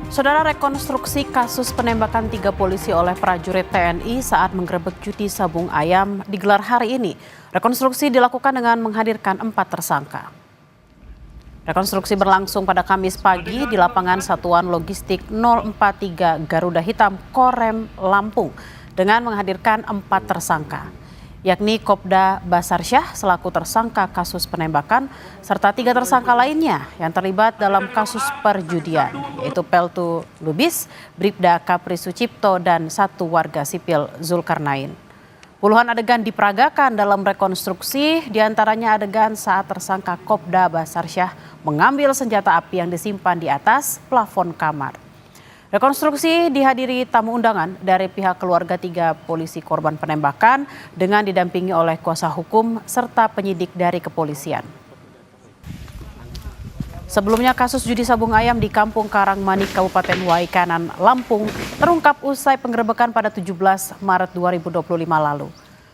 Saudara, rekonstruksi kasus penembakan 3 polisi oleh prajurit TNI saat menggerebek judi sabung ayam digelar hari ini. Rekonstruksi dilakukan dengan menghadirkan 4 tersangka. Rekonstruksi berlangsung pada Kamis pagi di lapangan Satuan Logistik 043 Garuda Hitam, Korem, Lampung dengan menghadirkan 4 tersangka, yakni Kopda Basarsyah selaku tersangka kasus penembakan, serta 3 tersangka lainnya yang terlibat dalam kasus perjudian, yaitu Peltu Lubis, Bribda Kapri Sucipto, dan 1 warga sipil Zulkarnain. Puluhan adegan diperagakan dalam rekonstruksi, diantaranya adegan saat tersangka Kopda Basarsyah mengambil senjata api yang disimpan di atas plafon kamar. Rekonstruksi dihadiri tamu undangan dari pihak keluarga 3 polisi korban penembakan dengan didampingi oleh kuasa hukum serta penyidik dari kepolisian. Sebelumnya kasus judi sabung ayam di Kampung Karangmanik, Kabupaten Waikanan, Lampung terungkap usai penggerebekan pada 17 Maret 2025 lalu.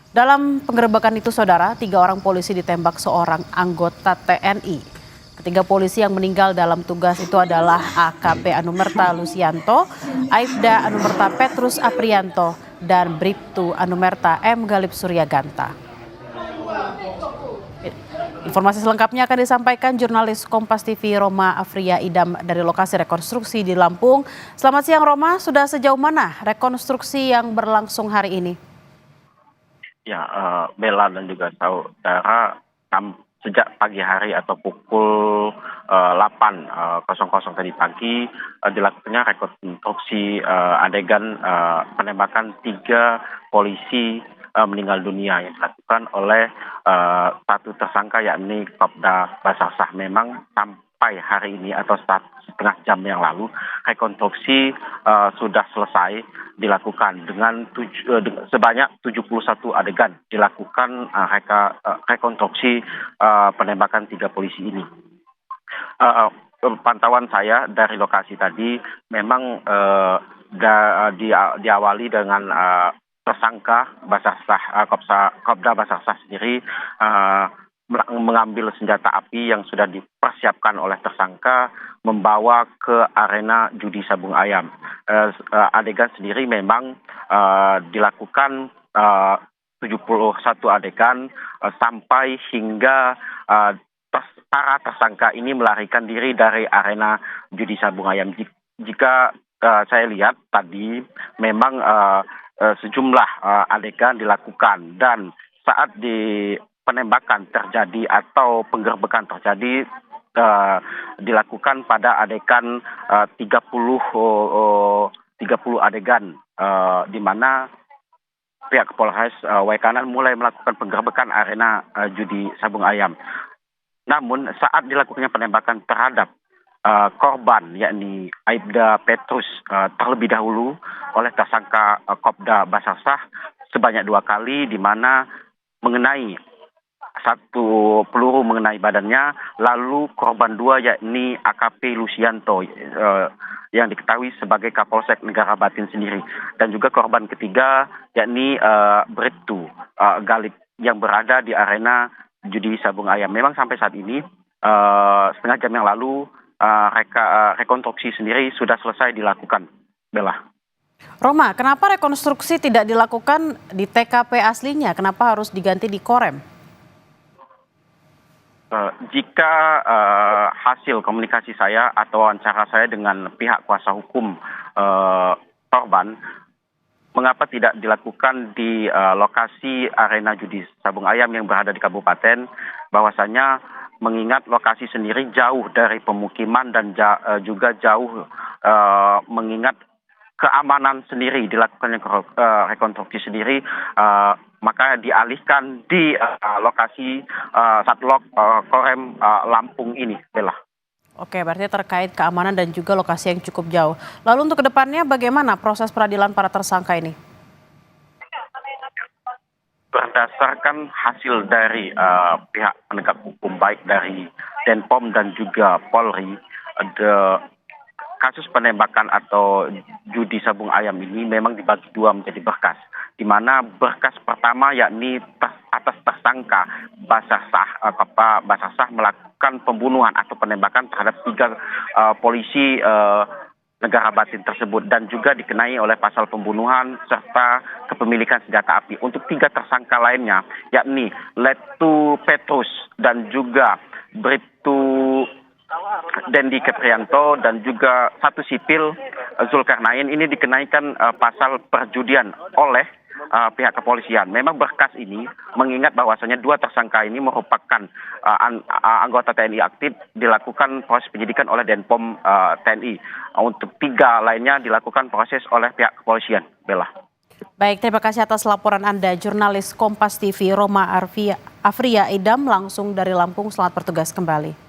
Dalam penggerebekan itu, saudara, 3 orang polisi ditembak seorang anggota TNI. Ketiga polisi yang meninggal dalam tugas itu adalah AKP Anumerta Lusianto, Aibda Anumerta Petrus Aprianto, dan Bribtu Anumerta M. Galip Suryaganta. Informasi selengkapnya akan disampaikan jurnalis Kompas TV Roma Afria Idam dari lokasi rekonstruksi di Lampung. Selamat siang Roma, sudah sejauh mana rekonstruksi yang berlangsung hari ini? Ya, Bella dan juga saudara, sejak pagi hari atau pukul 8.00 tadi pagi dilakukannya rekonstruksi adegan penembakan 3 polisi meninggal dunia yang dilakukan oleh 1 tersangka, yakni Kopda Basarsyah. Memang sampai hari ini atau setengah jam yang lalu rekonstruksi sudah selesai dilakukan dengan sebanyak 71 adegan dilakukan rekonstruksi penembakan 3 polisi ini. Pantauan saya dari lokasi tadi memang diawali dengan tersangka Kopda Basarsyah sendiri mengambil senjata api yang sudah dipersiapkan oleh tersangka membawa ke arena judi sabung ayam. Adegan sendiri memang dilakukan 71 adegan sampai hingga para tersangka ini melarikan diri dari arena judi sabung ayam. Jika saya lihat tadi memang sejumlah adegan dilakukan, dan saat di penembakan terjadi atau penggerbekan terjadi dilakukan pada adegan 30 adegan di mana pihak Polres Waikanan mulai melakukan penggerbekan arena judi sabung ayam. Namun saat dilakukannya penembakan terhadap korban, yakni Aibda Petrus, terlebih dahulu oleh tersangka Kopda Basarsyah sebanyak 2 kali, di mana mengenai 1 peluru mengenai badannya, lalu korban 2 yakni AKP Lusianto yang diketahui sebagai Kapolsek Negara Batin sendiri, dan juga korban ketiga yakni Bribtu Galip yang berada di arena judi sabung ayam. Memang sampai saat ini setengah jam yang lalu rekonstruksi sendiri sudah selesai dilakukan, Bella. Roma, kenapa rekonstruksi tidak dilakukan di TKP aslinya? Kenapa harus diganti di Korem? Jika hasil komunikasi saya atau wawancara saya dengan pihak kuasa hukum korban, mengapa tidak dilakukan di lokasi arena judi sabung ayam yang berada di kabupaten, bahwasanya mengingat lokasi sendiri jauh dari pemukiman dan juga jauh mengingat keamanan sendiri dilakukannya rekonstruksi sendiri, maka dialihkan di lokasi Satlok Korem Lampung ini, Bella. Oke, berarti terkait keamanan dan juga lokasi yang cukup jauh. Lalu untuk kedepannya bagaimana proses peradilan para tersangka ini? Berdasarkan hasil dari pihak penegak hukum, baik dari Denpom dan juga Polri, kasus penembakan atau judi sabung ayam ini memang dibagi 2 menjadi berkas, di mana berkas pertama yakni atas tersangka Basarsyah melakukan pembunuhan atau penembakan terhadap 3 polisi negara batin tersebut dan juga dikenai oleh pasal pembunuhan serta kepemilikan senjata api. Untuk 3 tersangka lainnya, yakni Letu Petrus dan juga Bribtu Dendi Keprianto dan juga satu sipil Zulkarnain ini dikenaikan pasal perjudian oleh pihak kepolisian. Memang berkas ini mengingat bahwasanya 2 tersangka ini merupakan anggota TNI aktif, dilakukan proses penyidikan oleh Denpom TNI. Untuk 3 lainnya dilakukan proses oleh pihak kepolisian. Bella. Baik, terima kasih atas laporan Anda, jurnalis Kompas TV Roma Afria Idam langsung dari Lampung. Selamat bertugas kembali.